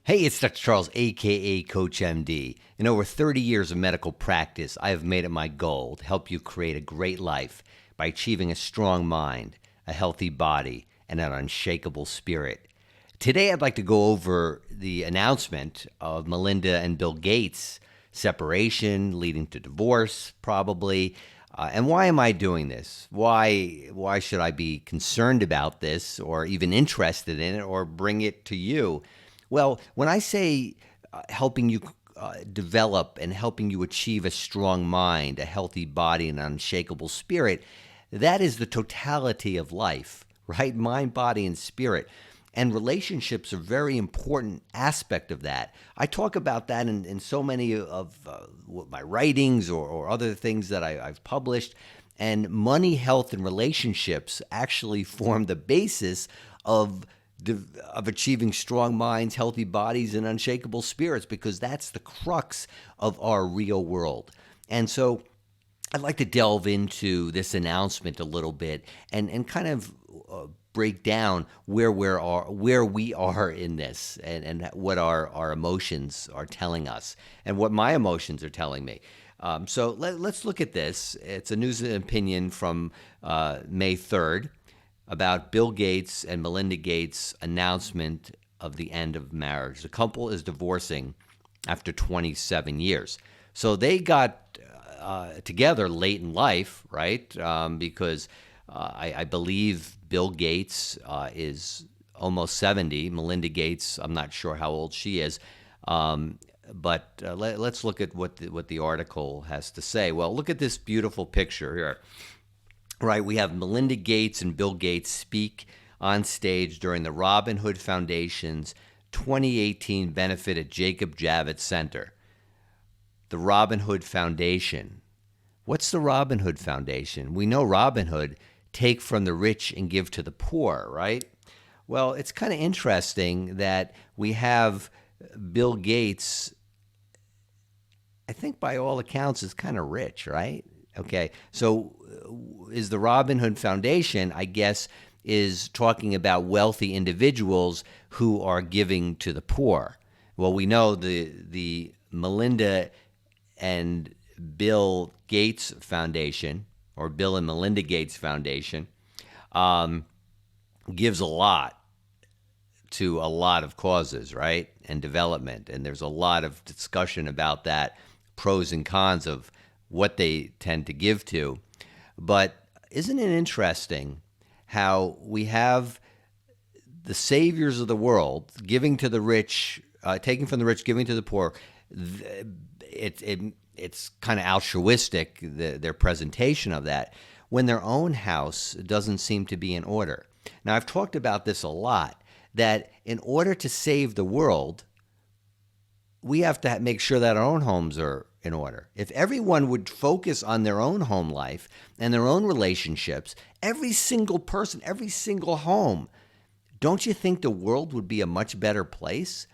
Hey, it's Dr. Charles, aka CoachMD. In over 30 years of medical practice, I have made it my goal to help you create a great life by achieving a strong mind, a healthy body, and an unshakable spirit. Today, I'd like to go over the announcement of Melinda and Bill Gates' separation, leading to divorce, probably. And why am I doing this? Why should I be concerned about this, or even interested in it, or bring it to you? Well, when I say helping you develop and helping you achieve a strong mind, a healthy body, and an unshakable spirit, that is the totality of life, right? Mind, body, and spirit. And relationships are a very important aspect of that. I talk about that in so many of my writings or other things that I've published. And money, health, and relationships actually form the basis of achieving strong minds, healthy bodies, and unshakable spirits, because that's the crux of our real world. And so I'd like to delve into this announcement a little bit and kind of break down where we are in this, and what our emotions are telling us, and what my emotions are telling me. So let's look at this. It's a news and opinion from May 3rd. About Bill Gates and Melinda Gates' announcement of the end of marriage. The couple is divorcing after 27 years. So they got together late in life, right? Because I believe Bill Gates is almost 70. Melinda Gates, I'm not sure how old she is. But let's look at what the article has to say. Well, look at this beautiful picture here. Right, we have Melinda Gates and Bill Gates speak on stage during the Robin Hood Foundation's 2018 benefit at Jacob Javits Center. The Robin Hood Foundation. What's the Robin Hood Foundation? We know Robin Hood, take from the rich and give to the poor, right? Well, it's kind of interesting that we have Bill Gates, I think by all accounts, is kind of rich, right? Okay, so is the Robin Hood Foundation, I guess, is talking about wealthy individuals who are giving to the poor. Well, we know the Melinda and Bill Gates Foundation, or Bill and Melinda Gates Foundation, gives a lot to a lot of causes, right, and development. And there's a lot of discussion about that, pros and cons of what they tend to give to. But isn't it interesting how we have the saviors of the world giving to the rich, taking from the rich, giving to the poor? It's kind of altruistic, their presentation of that, when their own house doesn't seem to be in order. Now, I've talked about this a lot, that in order to save the world, we have to make sure that our own homes are in order. If everyone would focus on their own home life and their own relationships, every single person, every single home, don't you think the world would be a much better place?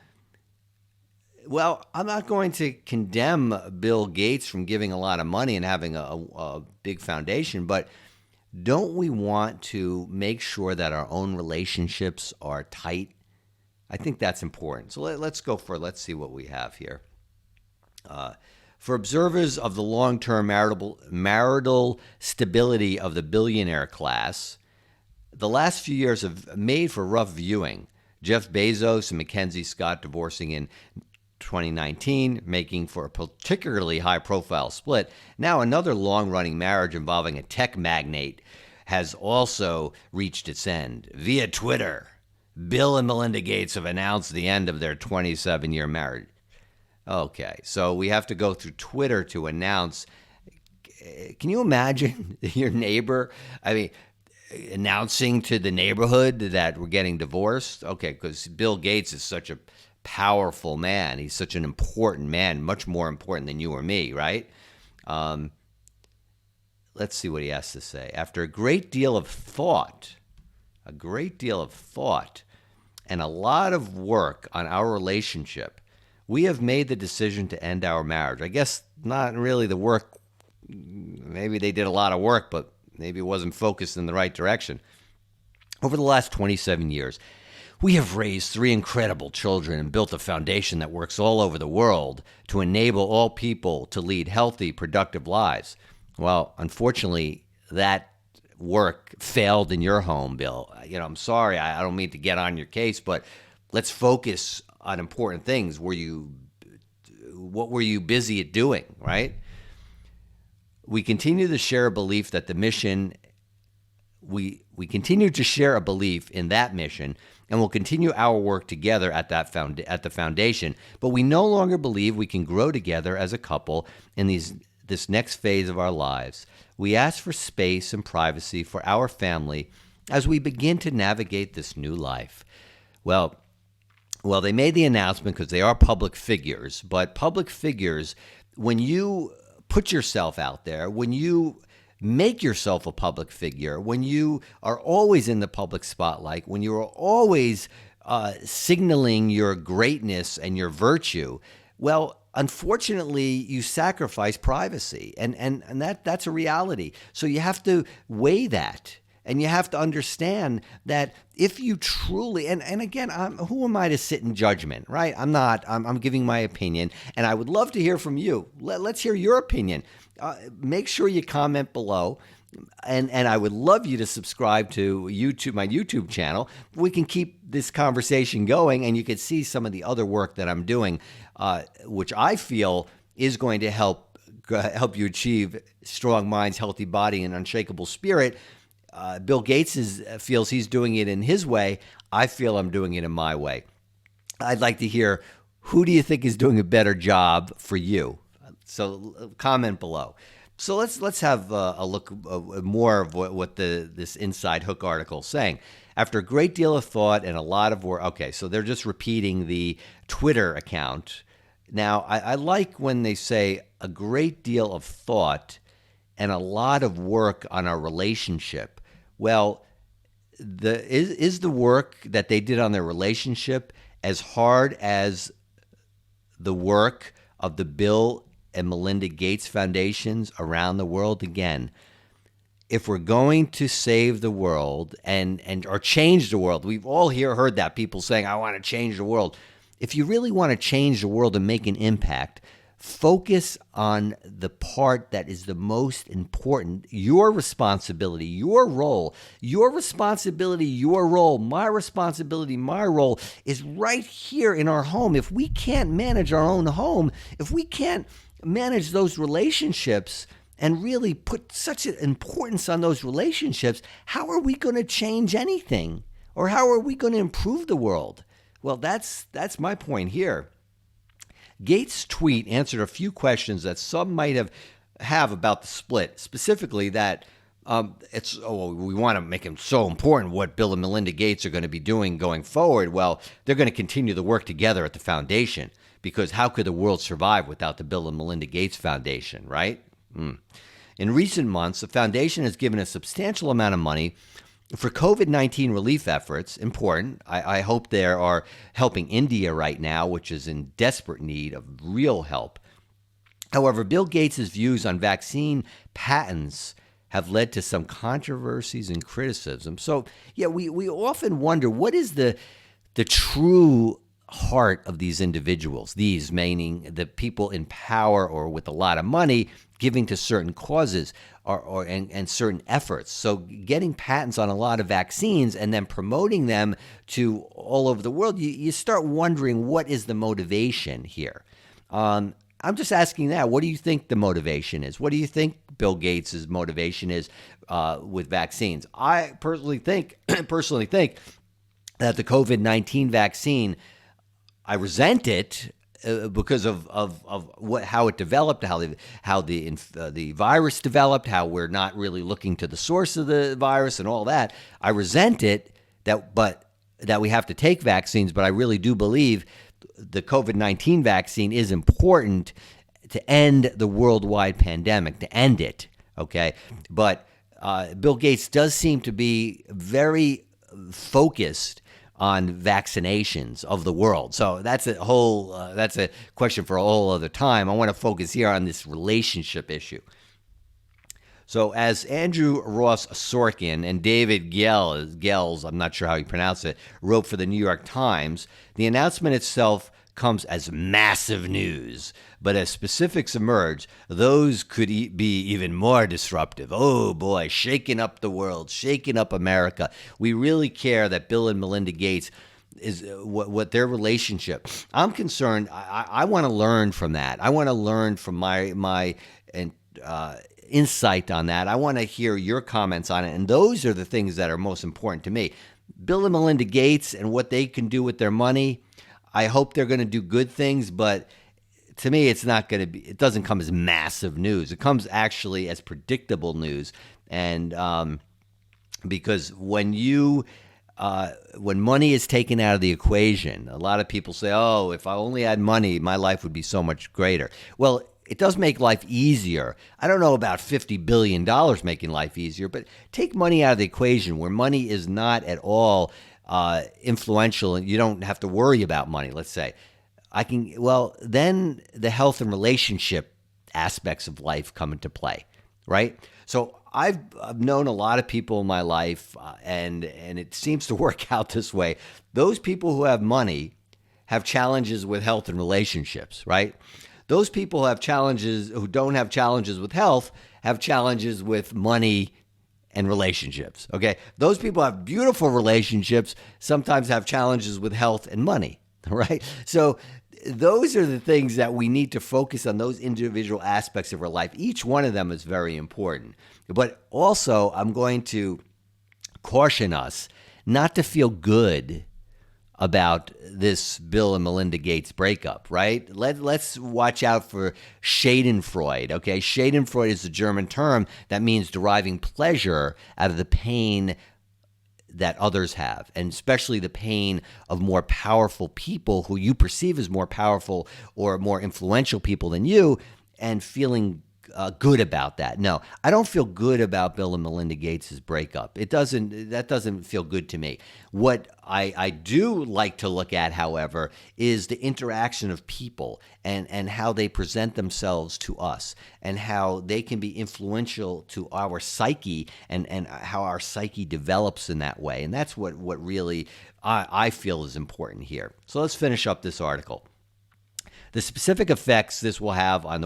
Well, I'm not going to condemn Bill Gates from giving a lot of money and having a big foundation, but don't we want to make sure that our own relationships are tight? I think that's important. So let's see what we have here. For observers of the long-term marital stability of the billionaire class, the last few years have made for rough viewing. Jeff Bezos and Mackenzie Scott divorcing in 2019, making for a particularly high-profile split. Now another long-running marriage involving a tech magnate has also reached its end. Via Twitter, Bill and Melinda Gates have announced the end of their 27-year marriage. Okay, so we have to go through Twitter to announce. Can you imagine your neighbor, announcing to the neighborhood that we're getting divorced? Okay, because Bill Gates is such a powerful man. He's such an important man, much more important than you or me, right? Let's see what he has to say. After a great deal of thought, and a lot of work on our relationship, we have made the decision to end our marriage. I guess not really the work maybe they did a lot of work, but maybe it wasn't focused in the right direction. Over the last 27 years, we have raised 3 incredible children and built a foundation that works all over the world to enable all people to lead healthy, productive lives. Well, unfortunately, that work failed in your home, Bill. I'm sorry, I don't mean to get on your case, but let's focus on important things. What were you busy at doing, right? We continue to share a belief that the mission, we continue to share a belief in that mission, and we'll continue our work together at the foundation. But we no longer believe we can grow together as a couple in this next phase of our lives. We ask for space and privacy for our family as we begin to navigate this new life. Well, they made the announcement because they are public figures, but public figures, when you put yourself out there, when you make yourself a public figure, when you are always in the public spotlight, when you are always signaling your greatness and your virtue, well, unfortunately, you sacrifice privacy, and that's a reality. So you have to weigh that. And you have to understand that if you truly, and again, who am I to sit in judgment, right? I'm not. I'm giving my opinion, and I would love to hear from you. Let's hear your opinion. Make sure you comment below, and I would love you to subscribe to my YouTube channel. We can keep this conversation going, and you can see some of the other work that I'm doing, which I feel is going to help you achieve strong minds, healthy body, and unshakable spirit. Bill Gates feels he's doing it in his way. I feel I'm doing it in my way. I'd like to hear, who do you think is doing a better job for you? So comment below. So let's have a look more of what this Inside Hook article is saying. After a great deal of thought and a lot of work. Okay, so they're just repeating the Twitter account. Now, I like when they say a great deal of thought and a lot of work on our relationship. Well, is the work that they did on their relationship as hard as the work of the Bill and Melinda Gates foundations around the world? Again, if we're going to save the world or change the world, we've all heard that, people saying, I want to change the world. If you really want to change the world and make an impact, focus on the part that is the most important, your responsibility, your role. Your responsibility, your role, my responsibility, my role is right here in our home. If we can't manage our own home, if we can't manage those relationships and really put such an importance on those relationships, how are we going to change anything? Or how are we going to improve the world? Well, that's my point here. Gates' tweet answered a few questions that some might have about the split, specifically that we want to make it so important what Bill and Melinda Gates are going to be doing going forward. Well, they're going to continue the work together at the foundation, because how could the world survive without the Bill and Melinda Gates Foundation, right? In recent months, the foundation has given a substantial amount of money for COVID-19 relief efforts. Important. I hope they are helping India right now, which is in desperate need of real help. However, Bill Gates' views on vaccine patents have led to some controversies and criticism. So, yeah, we often wonder, what is the true heart of these individuals, these meaning the people in power or with a lot of money giving to certain causes and certain efforts. So getting patents on a lot of vaccines and then promoting them to all over the world, you start wondering, what is the motivation here? I'm just asking that. What do you think the motivation is? What do you think Bill Gates' motivation is with vaccines? I personally think that the COVID-19 vaccine, I resent it because of how it developed, how the virus developed, how we're not really looking to the source of the virus and all that. I resent it that we have to take vaccines, but I really do believe the COVID-19 vaccine is important to end the worldwide pandemic, to end it. Okay, but Bill Gates does seem to be very focused on vaccinations of the world. So that's a question for a whole other time. I want to focus here on this relationship issue. So as Andrew Ross Sorkin and David Gels, I'm not sure how you pronounce it, wrote for the New York Times, the announcement itself comes as massive news. But as specifics emerge, those could be even more disruptive. Oh boy, shaking up the world, shaking up America. We really care that Bill and Melinda Gates is what their relationship. I'm concerned. I want to learn from that. I want to learn from my insight on that. I want to hear your comments on it. And those are the things that are most important to me. Bill and Melinda Gates and what they can do with their money. I hope they're going to do good things, but to me, it's not going to be, it doesn't come as massive news. It comes actually as predictable news. And because when money is taken out of the equation, a lot of people say, oh, if I only had money, my life would be so much greater. Well, it does make life easier. I don't know about $50 billion making life easier, but take money out of the equation where money is not at all influential and you don't have to worry about money, let's say. Then the health and relationship aspects of life come into play, right? So I've known a lot of people in my life, and it seems to work out this way. Those people who have money have challenges with health and relationships, right? Those people who don't have challenges with health have challenges with money and relationships, okay? Those people have beautiful relationships, sometimes have challenges with health and money, right? So those are the things that we need to focus on, those individual aspects of our life. Each one of them is very important. But also, I'm going to caution us not to feel good about this Bill and Melinda Gates breakup, right? Let's watch out for Schadenfreude, okay? Schadenfreude is a German term that means deriving pleasure out of the pain that others have, and especially the pain of more powerful people who you perceive as more powerful or more influential people than you, and feeling good about that. No, I don't feel good about Bill and Melinda Gates' breakup. That doesn't feel good to me. What I do like to look at, however, is the interaction of people and how they present themselves to us and how they can be influential to our psyche and how our psyche develops in that way. And that's what really I feel is important here. So let's finish up this article. The specific effects this will have on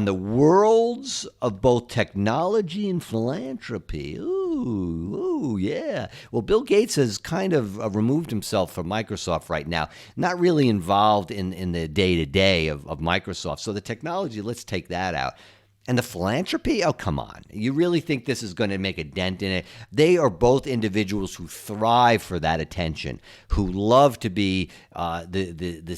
the worlds of both technology and philanthropy. Ooh, yeah. Well, Bill Gates has kind of removed himself from Microsoft right now, not really involved in the day-to-day of Microsoft. So the technology, let's take that out. And the philanthropy? Oh, come on. You really think this is going to make a dent in it? They are both individuals who thrive for that attention, who love to be the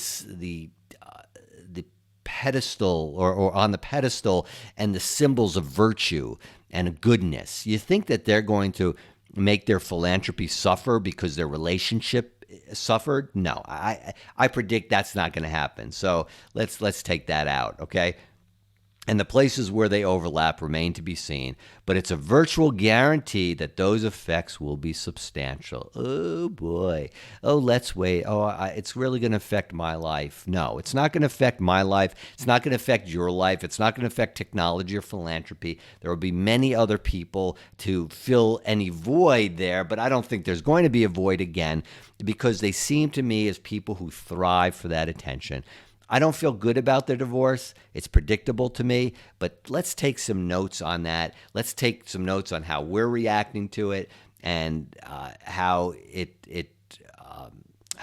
pedestal or on the pedestal and the symbols of virtue and goodness. You think that they're going to make their philanthropy suffer because their relationship suffered? No, I predict that's not going to happen. So let's take that out, okay? And the places where they overlap remain to be seen, but it's a virtual guarantee that those effects will be substantial. Oh, boy. Oh, let's wait. Oh, it's really going to affect my life. No, it's not going to affect my life. It's not going to affect your life. It's not going to affect technology or philanthropy. There will be many other people to fill any void there, but I don't think there's going to be a void again because they seem to me as people who thrive for that attention. I don't feel good about their divorce. It's predictable to me, but let's take some notes on that. Let's take some notes on how we're reacting to it and how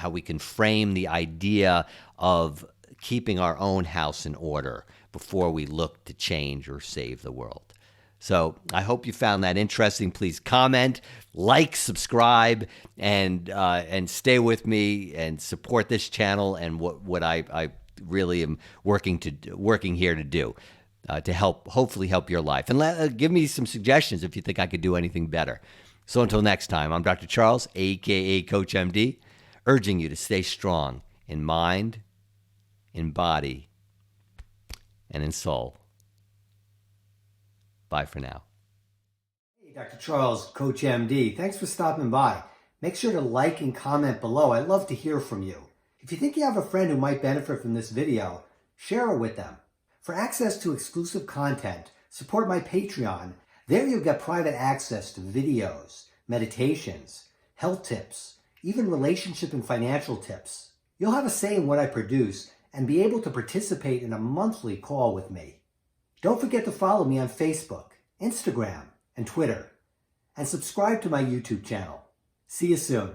we can frame the idea of keeping our own house in order before we look to change or save the world. So I hope you found that interesting. Please comment, like, subscribe, and stay with me and support this channel and what I really am working here to do to hopefully help your life. And give me some suggestions if you think I could do anything better. So until next time, I'm Dr. Charles, a.k.a. CoachMD, urging you to stay strong in mind, in body, and in soul. Bye for now. Hey, Dr. Charles, CoachMD. Thanks for stopping by. Make sure to like and comment below. I'd love to hear from you. If you think you have a friend who might benefit from this video, share it with them. For access to exclusive content, Support my Patreon. There you'll get private access to videos, meditations, health tips, even relationship and financial tips. You'll have a say in what I produce and be able to participate in a monthly call with me. Don't forget to follow me on Facebook, Instagram, and Twitter, and subscribe to my YouTube channel. See you soon.